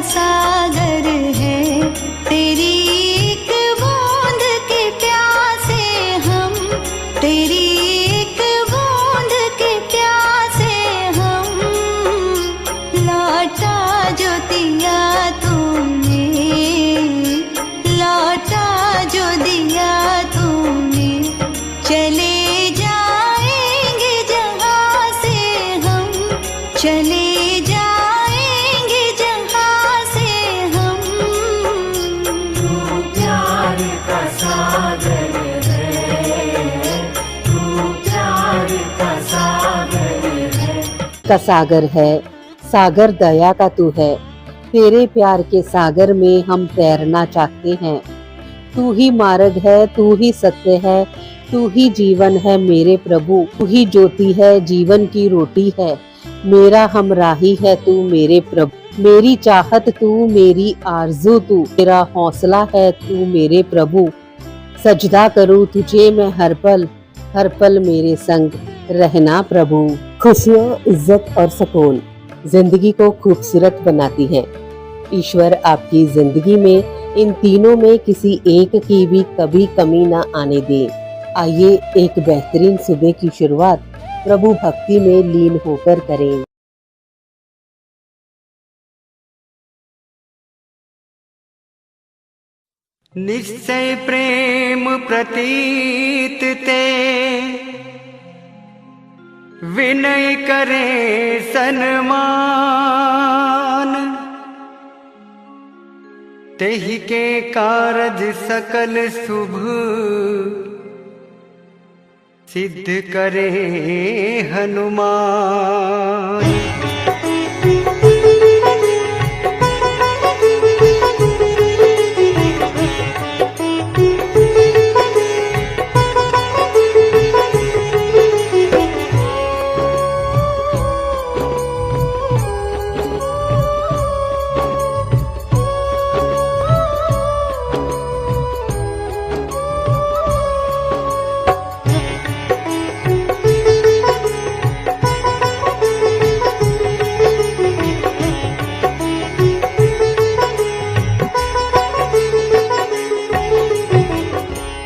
सागर है, तेरी एक बूंद के प्यासे हम, तेरी एक बूंद के प्यासे हम। लौटा जो दिया तूने, लौटा जो दिया तूने, चले जाएंगे जहाँ से हम, चले जाएंगे जहाँ से हम। तू प्यार का सागर है, तू प्यार का सागर है। का सागर है, सागर दया का तू है। तेरे प्यार के सागर में हम तैरना चाहते हैं। तू ही मार्ग है, तू ही सत्य है, तू ही जीवन है मेरे प्रभु। तू ही ज्योति है, जीवन की रोटी है, मेरा हमराही है तू मेरे प्रभु। मेरी चाहत तू, मेरी आरज़ू तू, मेरा हौसला है तू मेरे प्रभु। सजदा करूँ तुझे मैं हर पल मेरे संग रहना प्रभु। खुशियाँ, इज्जत और सुकून जिंदगी को खूबसूरत बनाती हैं। ईश्वर आपकी जिंदगी में इन तीनों में किसी एक की भी कभी कमी ना आने दे। आइए एक बेहतरीन सुबह की शुरुआत प्रभु भक्ति में लीन होकर करें। निश्चय प्रेम प्रतीत ते, विनय करे सन्मान। तेहि के कारज सकल शुभ, सिद्ध करे हनुमान।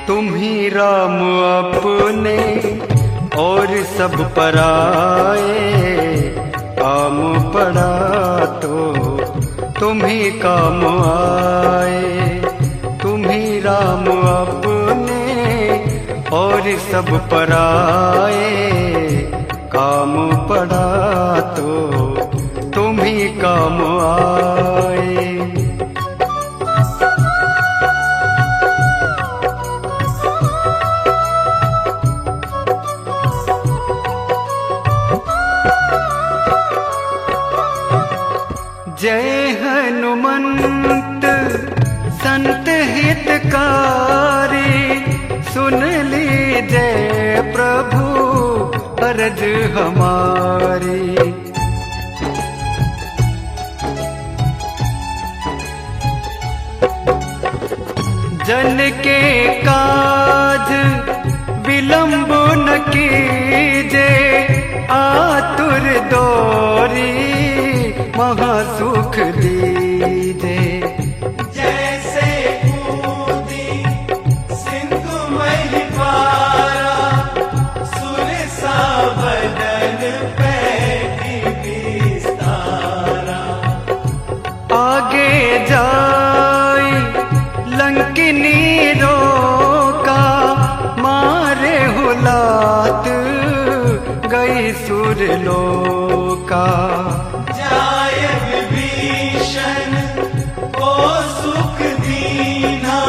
तुम्ही राम अपने और सब पराए, काम पड़ा तो तुम्ही काम आए। तुम्ही राम अपने और सब पराए, काम पड़ा तो तुम्ही काम आए। जय हनुमंत संत हितकारी, सुन लीजिए प्रभु अरज हमारी। जन के काज विलंब न कीजे, आतुर दौरी महासुख दीजे। जैसे कूदी सिंधु मही पारा, सुरसा बदन पैठी विस्तारा। आगे जाई लंकिनी रोका, मारे हुलात गई सुरलोका। जाय विभीषण को सुख दीना,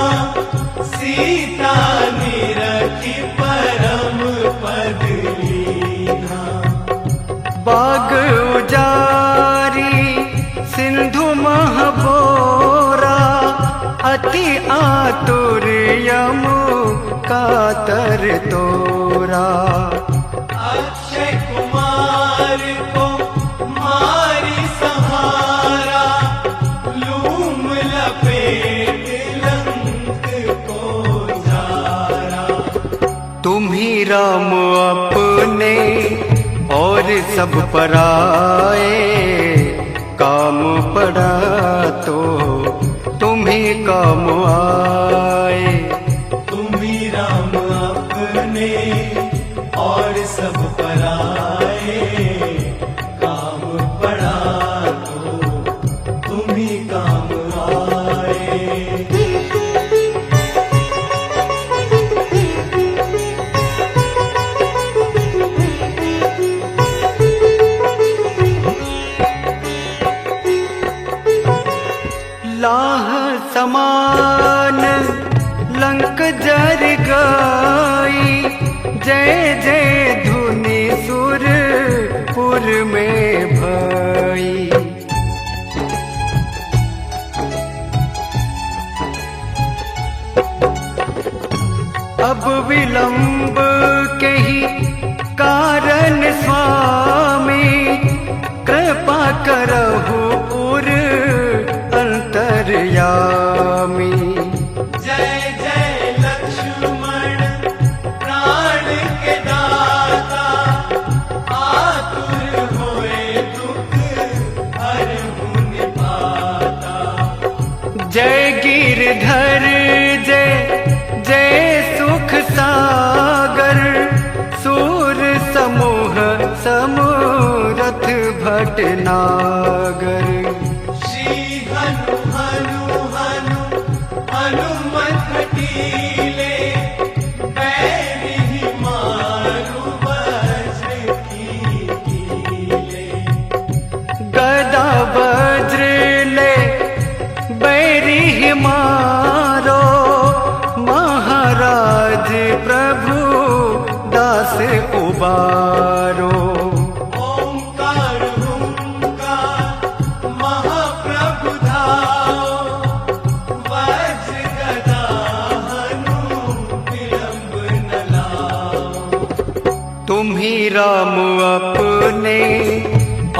सीता निरखी परम पद लीना। बाग उजारी सिंधु महबोरा, अति आतुर यमु कातर तोरा। अक्षय कुमार को मारी सहारा, लूम लपेट लंक को जारा। तुम्ही राम अपने और सब पराए, काम पड़ा तो तुम्हें काम आए। तुम्ही राम अपने और सब पराए, काम पड़ा तो तुम्ही काम आए। लाह समान लंक जर गई, जय जय धुनि सुरपुर में भई। अब विलंब के ही कारण स्वामी, कृपा करहु पुर अंतर्यामी। जय जय लक्ष्मण प्राण के दाता, आतुर होए दुख हरहु निपाता। जय गिरधर जय जय सुख सागर, सूर समूह समूरथ भटनागर। श्री हनु हनु हनु हनुमत खटीले, बैरी मारु वज्र कीले। गदा वज्र ले बैरी मारो, महाराज प्रभु दास उबारो। ओंकार हुंकार महाप्रभु धाओ, वज्र गदा हनु विलंब न लाओ। तुम्ही राम अपने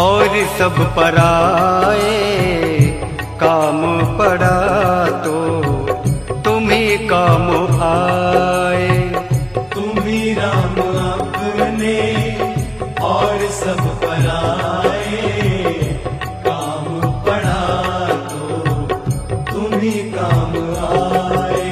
और सब पराए, काम पड़ा तो तुम्ही काम आए। तुम्ही राम अपने और सब पराए, काम पड़ा तो तुम्ही काम आए।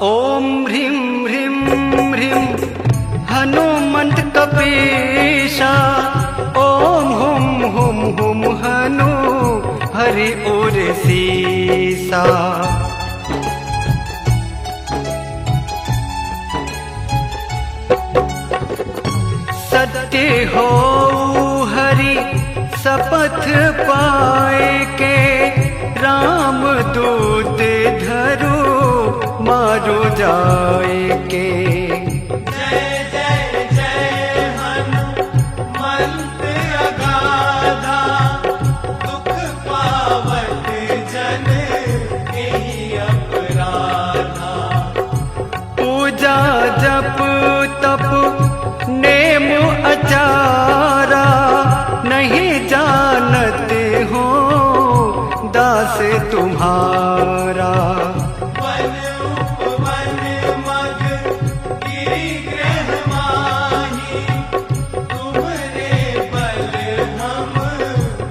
ओम ह्रीं ह्रीं ह्रीं हनुमंत कपीसा, ओम हुम हुम हुम हनु हरि उर सीसा। सत्य हो हरि शपथ पाए के, राम दूत धरो मारो जाए के। जय जय जय हनुमंत अगाधा, दुख पावत जन एहि अपराधा। पूजा जप तप नेम अचारा, नहीं जानते हो दास तुम्हारा। वन उपवन मग गिरि गृह माही, तुम्हरे बल हम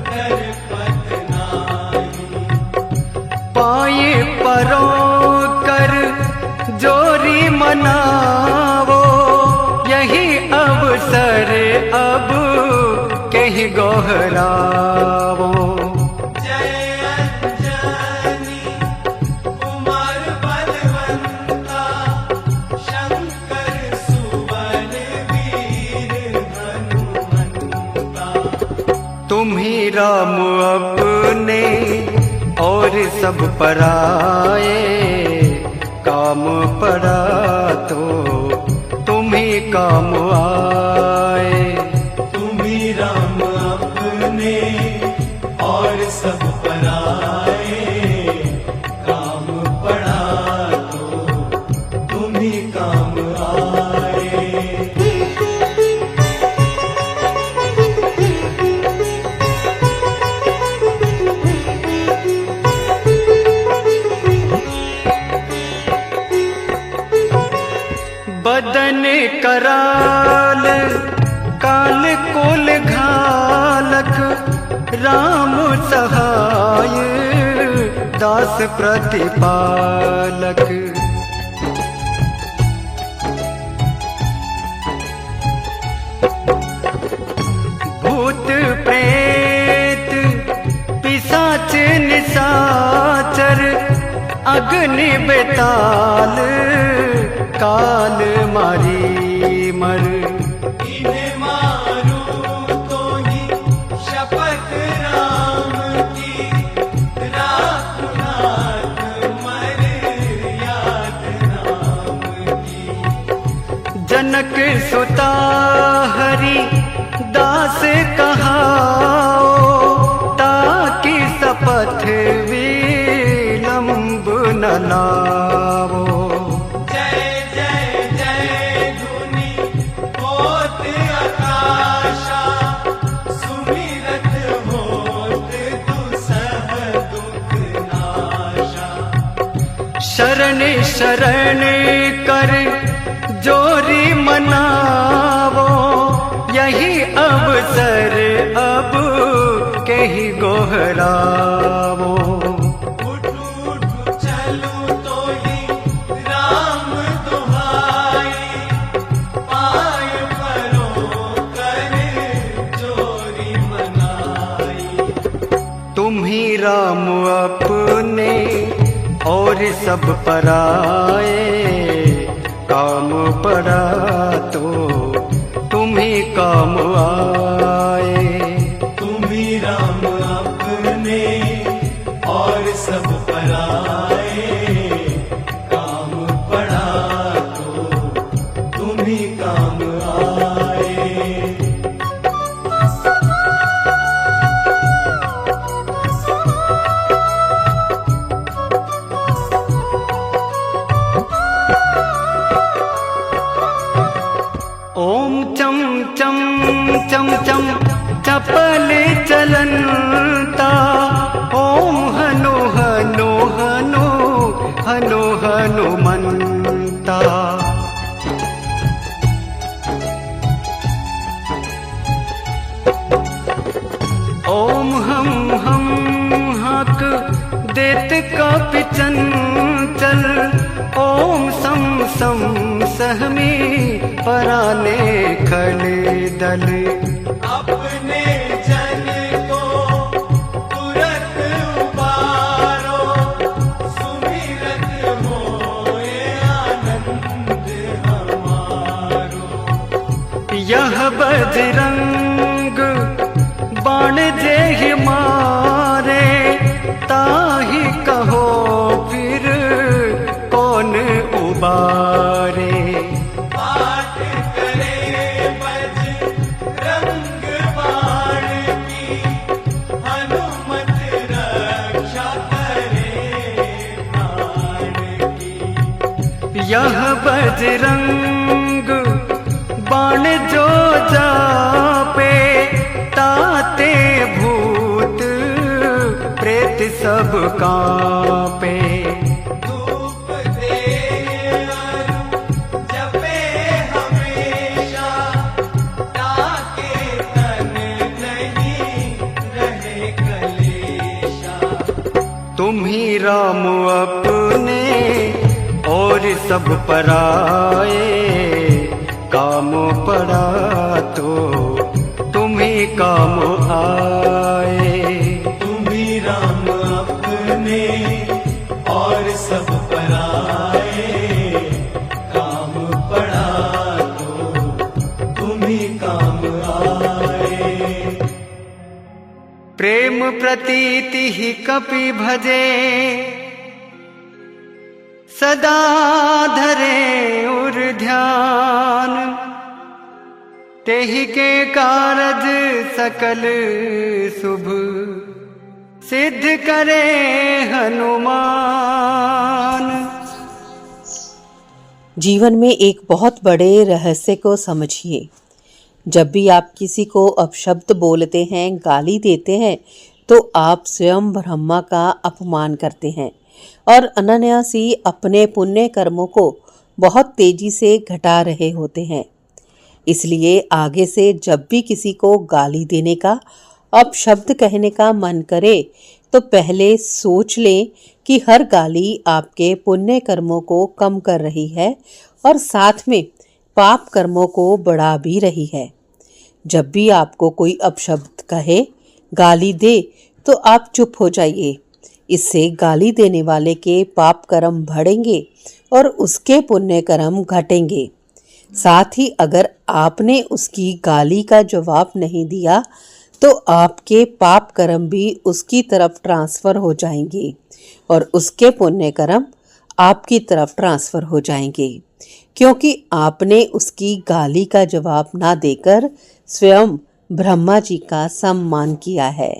दरपत नाही। पाए परो कर जोरी मनावो, यही अवसर अब कहीं गोहरावो। जय अंजनी कुमार बलवंता, शंकर सुवन वीर हनुमंता। तुम्ही राम अपने और सब पराए, काम पड़ा तो तुम्ही काम आए। तुम्ही राम अपने और सब पराए, काम पड़ा तो तुम्ही काम आए। बदन कराल काल कोल घालक, राम सहाय दास प्रतिपालक। भूत प्रेत पिशाच निशाचर, अग्नि बेताल काल मारी मर। इन्हें मारूं तो ही शपथ राम की, राखूं नाथ मर्याद नाम की। जनक सुता हरि दास कहाओ, ताकि शपथ विलंब न लाओ। जय जय जय धुनि होत आकाशा, सुमिरत होत दुसह दुख नाशा। शरण शरण कर जोरी मनावो, यही अवसर अब कही गोहरावो। उठू उठू चलूं तो ही राम दुहाई, पाय परो कर जोरी मनाई। तुम्ही राम अपने और सब पराए, काम पड़ा तो तुम्ही काम आए। तुम्ही राम अपने और सब पराए, काम पड़ा तो तुम्ही काम आए। ओम चम चम चम चम चपल चलनता, ओम हनु हनु हनु हनु हनुमंता। ओम हम हक देत कापि चंचल, ओम सम सम सहमी पराने खल दल। अपने जन को तुरत उबारो, सुमिरत होए आनंद हमारो। यह बजरंग बाण जेहि मारे, ताहि कहो फिर कौन उबारे। पाठ करे बजरंग बाण की, हनुमत रक्षा करे प्राण की। यह बजरंग बाण जो जापे, ताते भूत प्रेत सब कांपे। धूप दे जपे हमेशा, ताके तन नहीं रहे कलेशा। तुम्ही राम अपने और सब पराए, काम पड़ा तो तुम्ही काम आए। तुम्ही राम अपने और सब पराए, काम पड़ा तो तुम्ही काम आए। प्रेम प्रतीति ही कपि भजे, सदा धरे उर ध्यान। तेहि के कारज सकल शुभ, सिद्ध करे हनुमान। जीवन में एक बहुत बड़े रहस्य को समझिए। जब भी आप किसी को अपशब्द बोलते हैं, गाली देते हैं, तो आप स्वयं ब्रह्मा का अपमान करते हैं और अनायास ही अपने पुण्य कर्मों को बहुत तेजी से घटा रहे होते हैं। इसलिए आगे से जब भी किसी को गाली देने का, अपशब्द कहने का मन करे तो पहले सोच लें कि हर गाली आपके पुण्य कर्मों को कम कर रही है और साथ में पाप कर्मों को बढ़ा भी रही है। जब भी आपको कोई अपशब्द कहे, गाली दे, तो आप चुप हो जाइए। इससे गाली देने वाले के पाप कर्म बढ़ेंगे और उसके पुण्य कर्म घटेंगे। साथ ही अगर आपने उसकी गाली का जवाब नहीं दिया तो आपके पाप कर्म भी उसकी तरफ ट्रांसफर हो जाएंगे और उसके पुण्य कर्म आपकी तरफ ट्रांसफर हो जाएंगे, क्योंकि आपने उसकी गाली का जवाब ना देकर स्वयं ब्रह्मा जी का सम्मान किया है।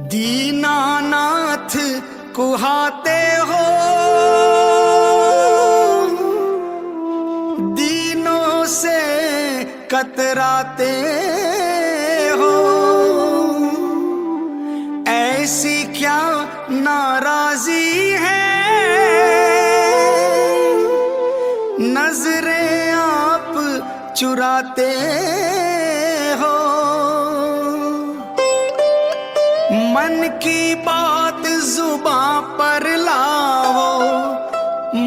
दीनानाथ कुहाते हो, दीनों से कतराते हो, ऐसी क्या नाराजी है, नजरें आप चुराते हो। मन की बात जुबां पर लाओ,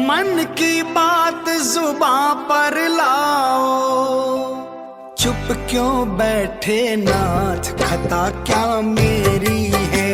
मन की बात जुबां पर लाओ। चुप क्यों बैठे नाथ, खता क्या मेरी है।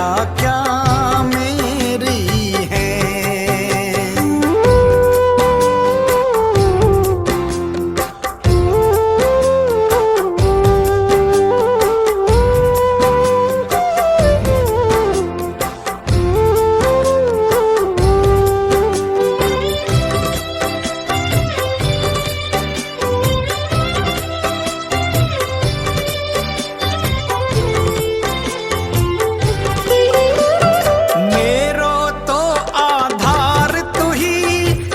कथा क्या मेरी है। मेरो तो आधार तू ही,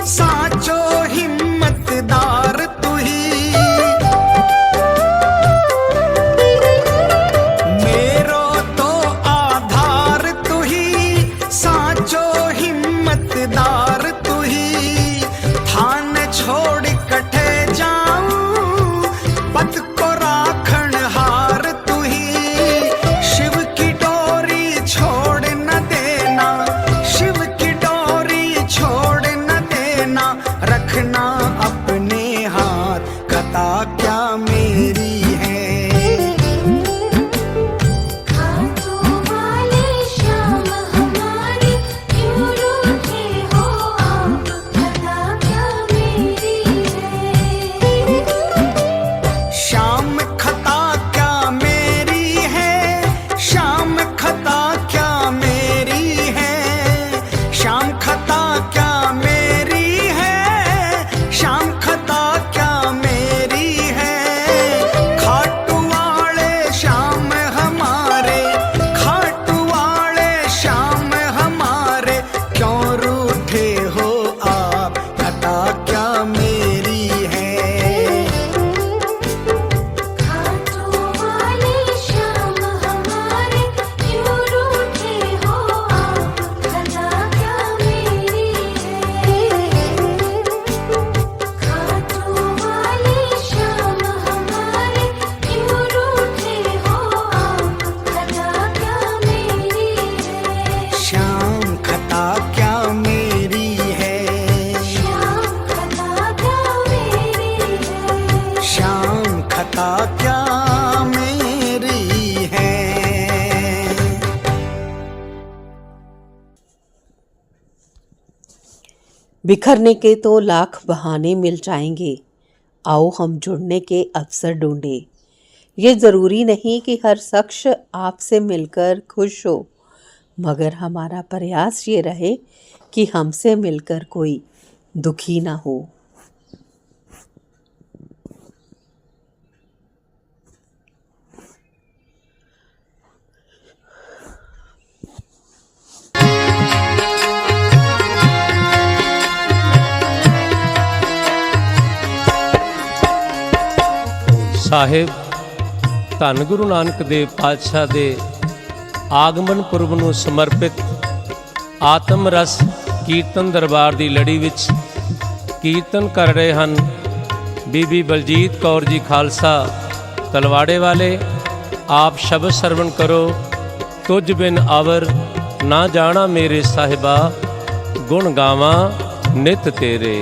साचो हिम्मतदार तू ही। मेरो तो आधार तू ही, साचो हिम्मतदार तू ही। थान छोड़ कठे जाऊं, पत को राखण हार तू ही। शिव की डोरी छोड़ न देना, शिव की डोरी छोड़ न देना। रखना अपने हाथ, कथा क्या मेरी है। खाटू वाले श्याम हमारे, क्यों रूठे हो आप, कथा क्या मेरी है। श्याम खता क्या मेरी है, श्याम खता क्या मेरी है। श्याम खता क्या मेरी है, श्याम खता क्या मेरी है। खाटू वाले श्याम हमारे, खाटू वाले श्याम हमारे। क्यों रूठे हो आप, कथा क्या मेरी है। खाटू वाले श्याम हमारे, क्यों रूठे हो आप, कथा क्या मेरी है। खाटू वाले श्याम हमारे, क्यों रूठे हो आप, कथा क्या मेरी है। श्याम खता क्या मेरी है। श्याम कथा क्या मेरी है। श्याम खता क्या मेरी है। बिखरने के तो लाख बहाने मिल जाएंगे, आओ हम जुड़ने के अवसर ढूंढे। ये ज़रूरी नहीं कि हर शख्स आपसे मिलकर खुश हो, मगर हमारा प्रयास ये रहे कि हमसे मिलकर कोई दुखी ना हो। ਸਾਹਿਬ ਧੰਨ ਗੁਰੂ ਨਾਨਕ ਦੇਵ ਪਾਤਸ਼ਾਹ ਦੇ ਆਗਮਨ ਪੁਰਬ ਨੂੰ ਸਮਰਪਿਤ ਆਤਮ ਰਸ ਕੀਰਤਨ ਦਰਬਾਰ ਦੀ ਲੜੀ ਵਿੱਚ ਕੀਰਤਨ ਕਰ ਰਹੇ ਹਨ ਬੀਬੀ ਬਲਜੀਤ ਕੌਰ ਜੀ ਖਾਲਸਾ ਤਲਵਾੜੇ ਵਾਲੇ। ਆਪ ਸ਼ਬਦ ਸਰਵਣ ਕਰੋ। ਤੁਝ ਬਿਨ ਅਵਰ ਨਾ ਜਾਣਾ ਮੇਰੇ ਸਾਹਿਬਾ, ਗੁਣ ਗਾਵਾਂ ਨਿਤ ਤੇਰੇ।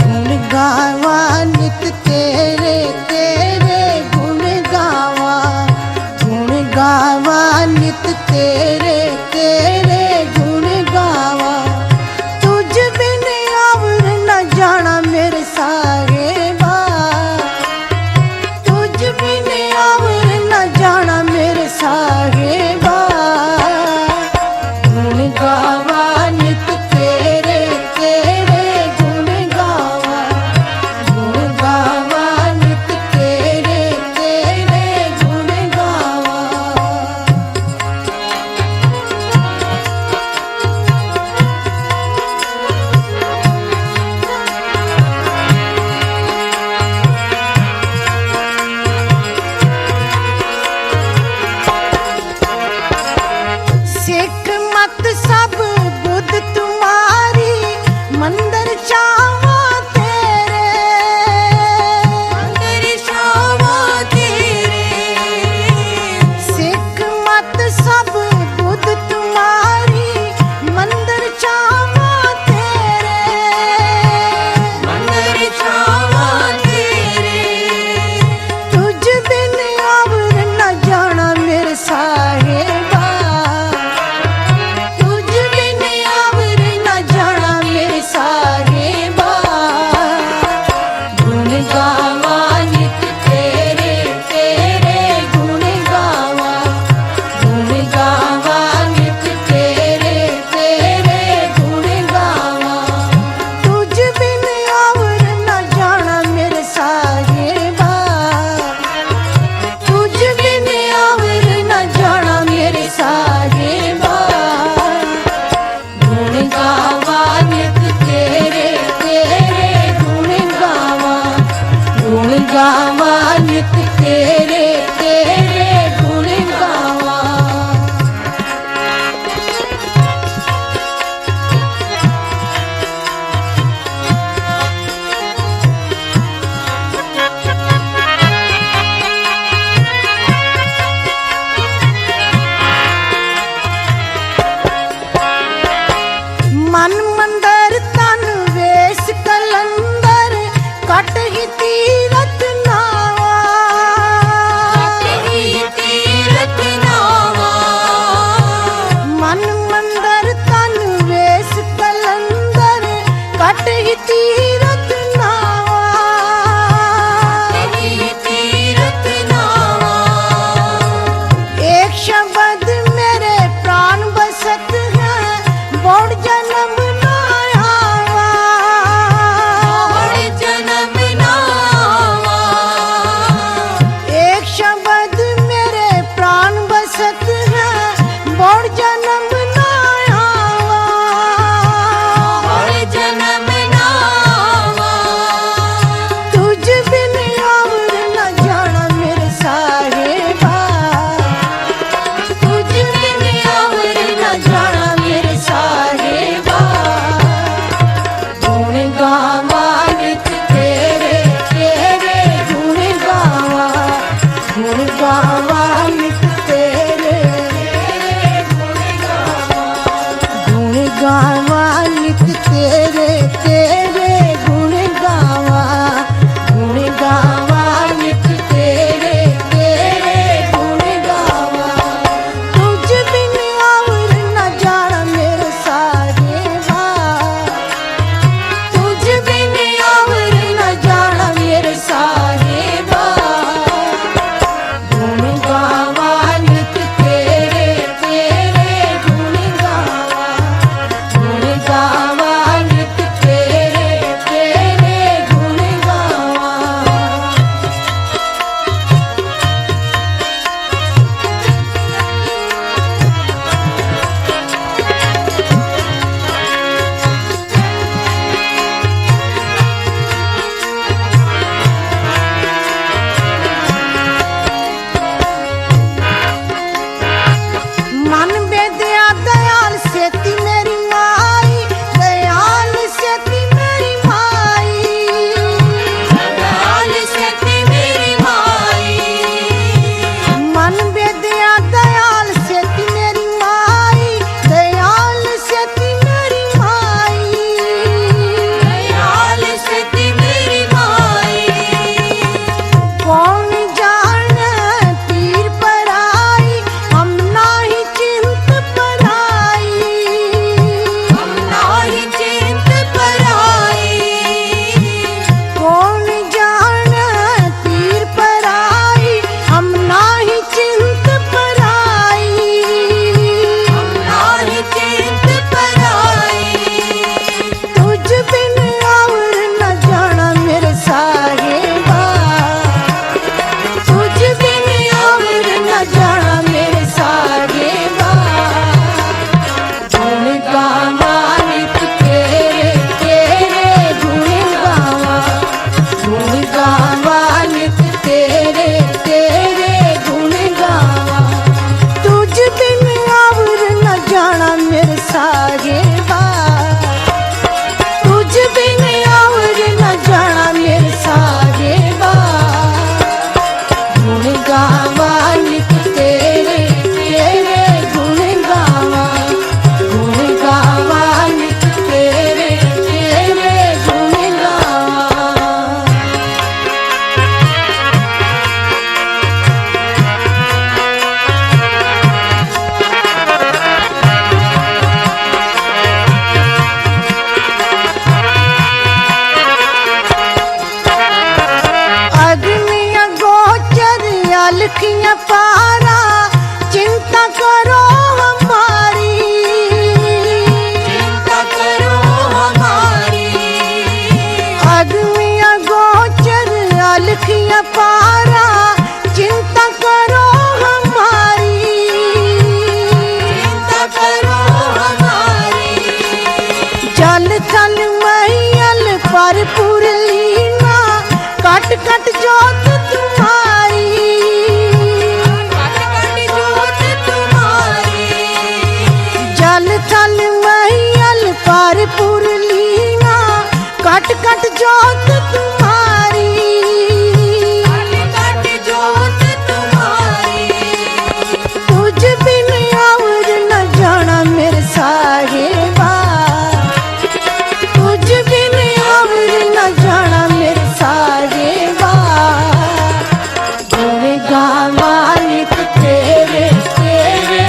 गुण गावा नित तेरे तेरे, गुण गावा नित तेरे तेरे, गुण गावा। तुझ बिन अवर न जाना मेरे साहिबा, तुझ बिन अवर न जाना मेरे साहिबा। गुण गावा नित तेरे तेरे, गुण गावा यही तीरथ नावा, यही तीरथ नावा। एक शब्द मेरे प्राण बसत है, बोड़ जन्म ना आवा, और जन्म ना आवा। एक शब्द मेरे प्राण बसत है, बोड़ जन्म ना आवा, और जन्म ना आवा। तुझ बिन और न जाना मेरे साहेबा, तुझ बिन और न जाना मेरे साहेबा। गुण गावा नित तेरे तेरे, गुण गावा नित तेरे, गुण गावा नित तेरे तेरे, गुण गावा नित तेरे तेरे, गुण गावा। तुझ बिन और न जाना मेरे साहेबा, तुझ बिन और न जाना मेरे साहेबा। गुण गावा नित तेरे तेरे, गुण गावा नित तेरे तेरे, गुण गावा। मन बेदया दयाल सेती मेरी माई, दयाल सेती मेरी माई, दयाल सेती मेरी माई। मन बेदया दयाल सेती मेरी माई, दयाल सेती मेरी माई, दयाल सेती मेरी माई। कौन जाने पीर पराई, हम नाही चिंत पराई, हम नाही चिंत पराई। कौन जाने पीर पराई, हम नाही चिंत पराई, हम नाही चिंत पराई। तुझ बिन और न जाना मेरे साहेबा, तुझ बिन और न जाना मेरे साहेबा। गुण गावा नित तेरे तेरे, गुण गावा नित तेरे तेरे, गुण गावा। तुझ बिन और न जाना मेरे साहेबा, तुझ बिन और न जाना मेरे साहेबा। गुण गावा नित तेरे तेरे, गुण गावा नित तेरे तेरे, गुण गावा। अग्निया गोचर अलखियां पारा, चिंता करो हमारी, चिंता करो हमारी। अग्निया गोचर अलखियां पारा, चिंता करो हमारी, चिंता करो हमारी। जल थल मैयल पर पुरलीना, कट कट जोत तुम्हारी, कट कट जोत तुम्हारी। जल थल मैयल पर पुरलीना, कट कट जोत तुम्हारी, कट कट जोत तुम्हारी। तुझ बिन और न जाना मेरे साहेबा, तुझ बिन और न जाना मेरे साहेबा। गुण गावा नित तेरे तेरे,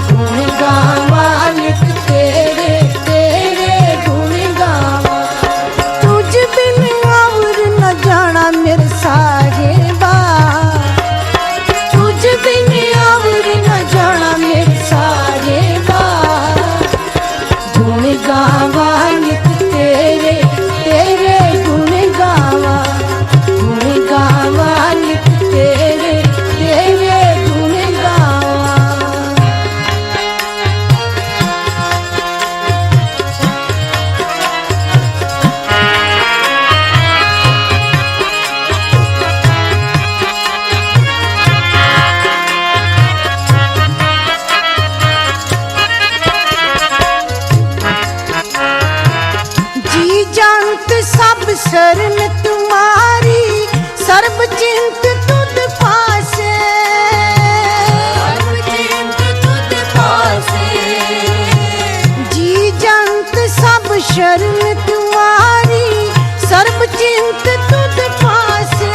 गुण गावा नित तेरे तेरे, गुण जंत सब शरण तुम्हारी, सर्ब चिंत तुद पासे। जी जंत सब शरण तुम्हारी, सर्ब चिंत तुद पासे।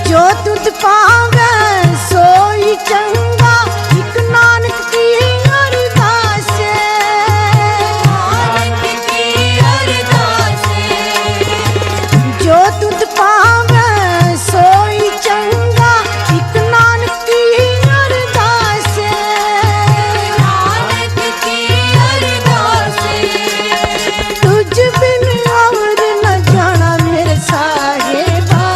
जो तुद पावे सोई चंगा, इक नानक की अरदास जो तुद पावे सोई चंगा, इक नानक की अरदास। तुझ बिन और न जाना मेरे साहिबा,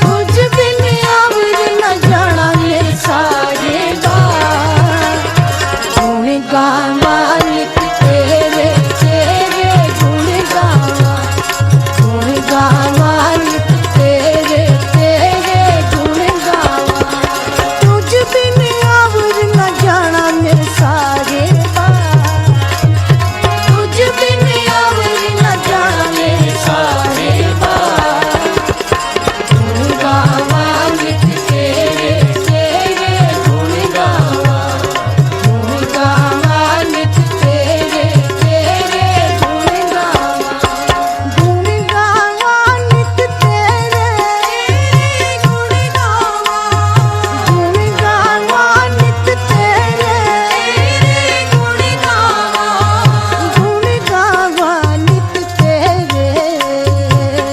तुझ बिन और न जाना मेरे साहिबा। गुण गावा नित तेरे तेरे गुण गावा, गुण गावा नित तेरे तेरे गुण गावा। तुझ बिन और न जाना मेरे साहिबा, तुझ बिन और न जाना मेरे साहिबा। गुण गावा नित तेरे तेरे गुण गावा, गुण गावा नित तेरे तेरे गुण गावा। गुण गावा नित तेरे गुण गावा, गुण गावा नित तेरे गुण गावा, गुण गावा नित तेरे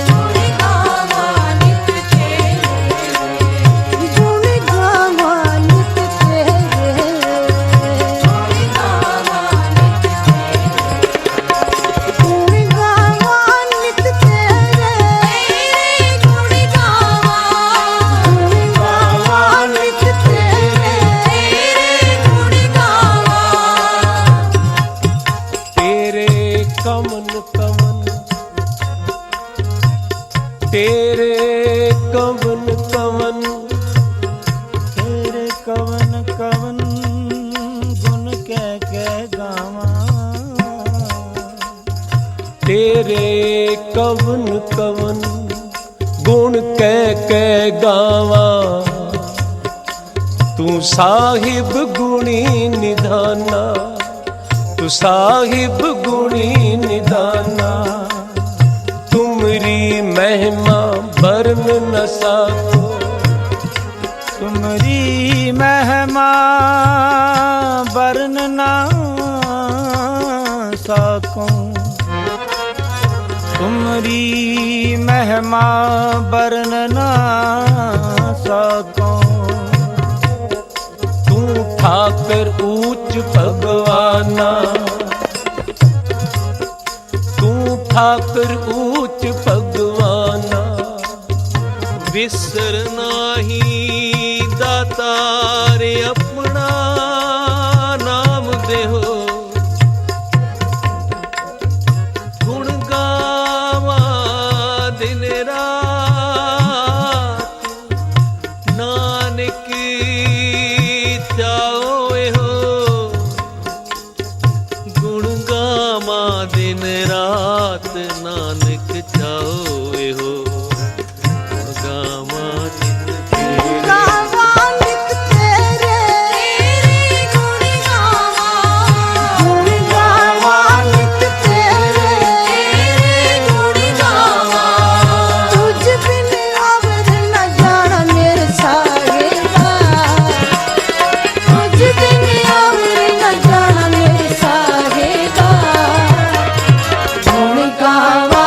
गुण गावा नित तेरे गुण गावा नित तेरे गुण गावा नित तेरे गुण गावा नित तेरे गुण गावा, गुण गावा नित तेरे गुण गावा। तेरे कमन कमन, तेरे कमन कमन, तेरे कवन कवन गुण कह गावा। तेरे कवन कवन गुण कह गावा। तू साहिब गुणी निधाना, तू साहिब गुणी निधाना। तुमरी महिमा बरन न साको, तुमरी महिमा बरन ना सकूं, तुमरी महिमा बरन ना सकूं। तू ठाकर ऊंच भगवाना, तू ठाकर ऊंच भगवाना। विसर नाही दातार अपना नाम देहो। गुण गावा दिन रात, नानक चाओ हो। गुण गावा दिन रात, नानक चाओ हो। गावा नित तेरे गावा नित तेरे गुण गावा, गुण गावा नित तेरे गुण गावा। तुझ बिन और न जाना मेरे साहिबा, तुझ बिन और न जाना मेरे साहिबा। गुण गावा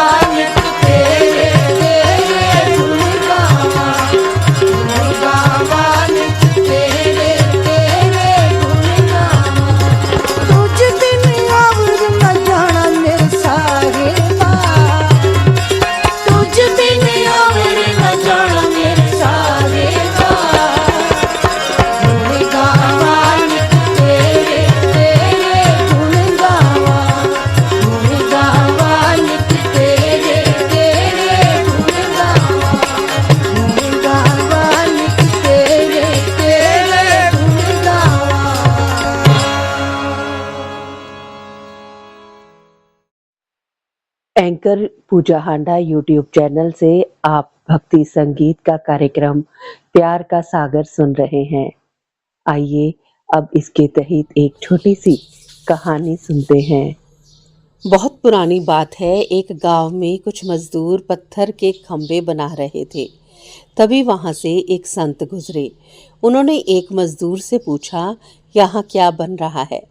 एंकर पूजा हांडा यूट्यूब चैनल से आप भक्ति संगीत का कार्यक्रम प्यार का सागर सुन रहे हैं। आइए अब इसके तहत एक छोटी सी कहानी सुनते हैं। बहुत पुरानी बात है, एक गांव में कुछ मजदूर पत्थर के खंभे बना रहे थे। तभी वहां से एक संत गुजरे। उन्होंने एक मजदूर से पूछा, यहाँ क्या बन रहा है?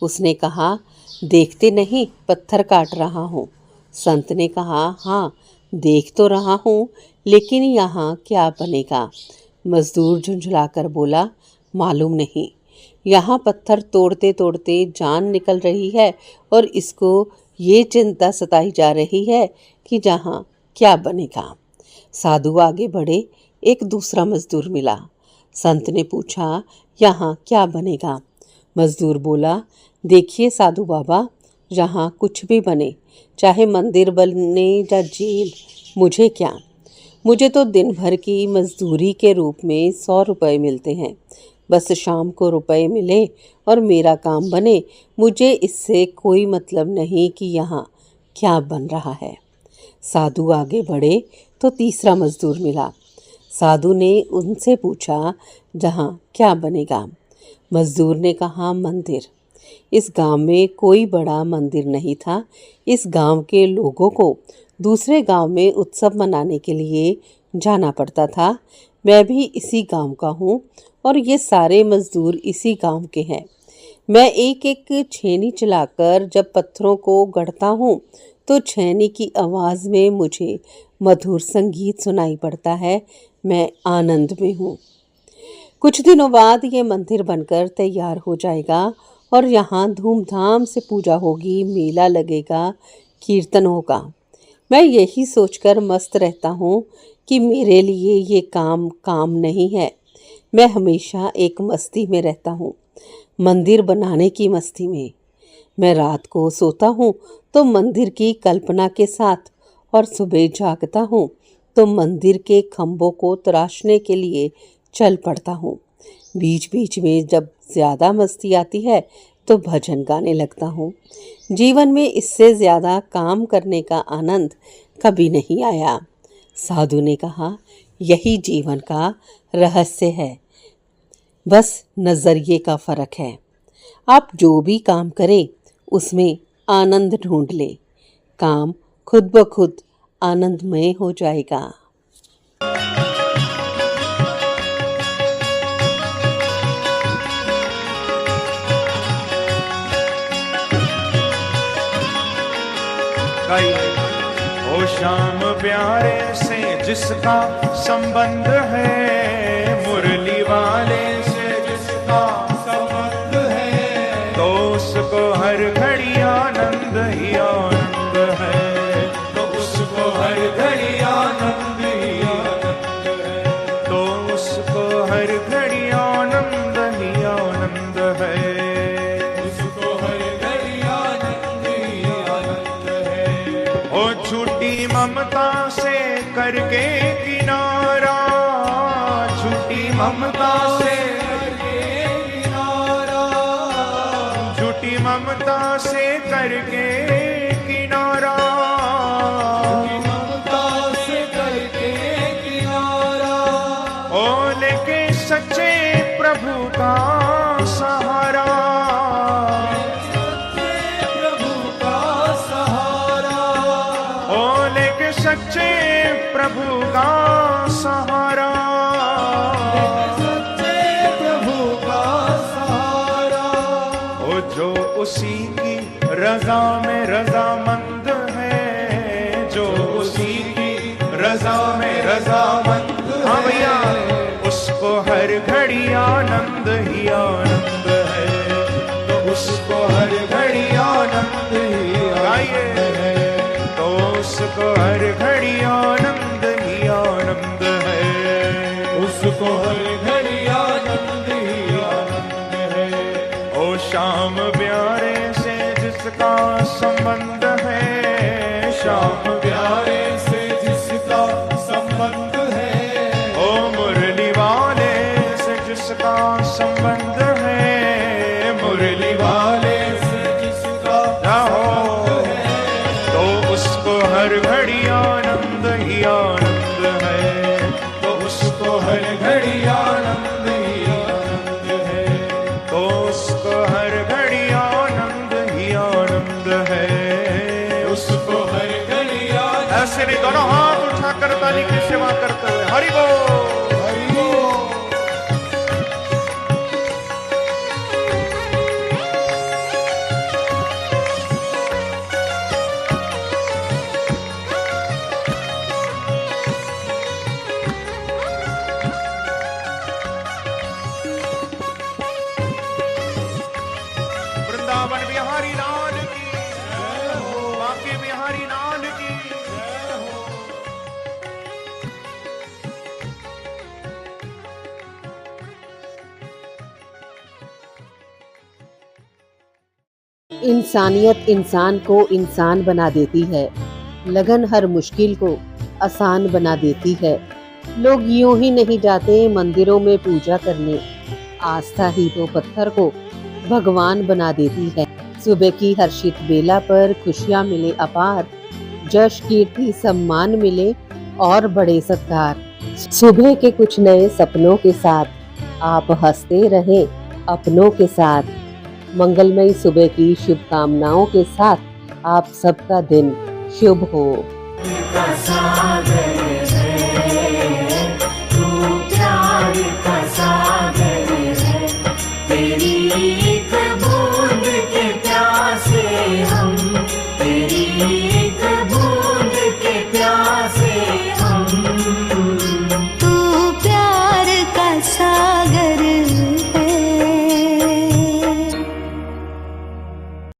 उसने कहा, देखते नहीं, पत्थर काट रहा हूँ। संत ने कहा, हाँ देख तो रहा हूँ, लेकिन यहाँ क्या बनेगा? मजदूर झुंझलाकर बोला, मालूम नहीं। यहाँ पत्थर तोड़ते तोड़ते जान निकल रही है और इसको ये चिंता सताई जा रही है कि जहाँ क्या बनेगा। साधु आगे बढ़े, एक दूसरा मजदूर मिला। संत ने पूछा, यहाँ क्या बनेगा? मजदूर बोला, देखिए साधु बाबा, यहाँ कुछ भी बने, चाहे मंदिर बने या जेल, मुझे क्या? मुझे तो दिन भर की मजदूरी के रूप में 100 रुपये मिलते हैं। बस शाम को रुपए मिले और मेरा काम बने, मुझे इससे कोई मतलब नहीं कि यहाँ क्या बन रहा है। साधु आगे बढ़े तो तीसरा मजदूर मिला। साधु ने उनसे पूछा, जहाँ क्या बनेगा? मजदूर ने कहा, मंदिर। इस गांव में कोई बड़ा मंदिर नहीं था। इस गांव के लोगों को दूसरे गांव में उत्सव मनाने के लिए जाना पड़ता था। मैं भी इसी गांव का हूँ और ये सारे मजदूर इसी गांव के हैं। मैं एक एक छेनी चलाकर जब पत्थरों को गढ़ता हूँ तो छेनी की आवाज़ में मुझे मधुर संगीत सुनाई पड़ता है। मैं आनंद में हूँ। कुछ दिनों बाद ये मंदिर बनकर तैयार हो जाएगा और यहाँ धूमधाम से पूजा होगी, मेला लगेगा, कीर्तन होगा। मैं यही सोचकर मस्त रहता हूँ कि मेरे लिए ये काम नहीं है। मैं हमेशा एक मस्ती में रहता हूँ, मंदिर बनाने की मस्ती में। मैं रात को सोता हूँ तो मंदिर की कल्पना के साथ और सुबह जागता हूँ तो मंदिर के खंभों को तराशने के लिए चल पड़ता हूँ। बीच बीच में जब ज़्यादा मस्ती आती है तो भजन गाने लगता हूँ। जीवन में इससे ज़्यादा काम करने का आनंद कभी नहीं आया। साधु ने कहा, यही जीवन का रहस्य है, बस नज़रिए का फ़र्क है। आप जो भी काम करें उसमें आनंद ढूंढ लें, काम खुद ब खुद आनंदमय हो जाएगा। ओ शाम प्यारे से जिसका संबंध है, मुरली वाले से जिसका संबंध है, तो उसको हर घड़ी आनंद ही आनंद है, तो उसको हर घड़ी आनंद ही आनंद है, तो उसको हर घड़ी आनंद ही आनंद है, उसको हर घड़ी आनंद ही आनंद है। ओ छूटी ममता से करके किनारा, छूटी ममता से करके किनारा, छूटी ममता से करके किनारा, ममता से करके किनारा, ओ लेके सच्चे प्रभु का सहारा, सच्चे प्रभु का सहारा, ओ लेके सच्चे प्रभु का सहारा, सच्चे प्रभु का सहारा, ओ जो उसी की रजा में रजामंद है, जो उसी की रजा में रजामंद है, हाँ भैया, उसको हर घड़ी आनंद ही आनंद है, तो उसको हर घड़ी आनंद ही आनंद है, तो उसको हर घड़ी आनंद ही आनंद है, उसको हर घड़ी आनंद ही आनंद है। ओ शाम प्यारे से जिसका संबंध है, शाम प्यारे से जिसका संबंध है, ओ मुरली वाले से जिसका संबंध है, मुरली वाले से जिसका संबंध है, तो उसको इंसानियत इंसान को इंसान बना देती है, लगन हर मुश्किल को आसान बना देती है। लोग यूं ही नहीं जाते मंदिरों में पूजा करने, आस्था ही तो पत्थर को भगवान बना देती है। सुबह की हर्षित बेला पर खुशियां मिले अपार, जश कीर्ति सम्मान मिले और बड़े सत्कार। सुबह के कुछ नए सपनों के साथ आप हंसते रहें अपनों के साथ। मंगलमयी सुबह की शुभकामनाओं के साथ आप सबका दिन शुभ हो।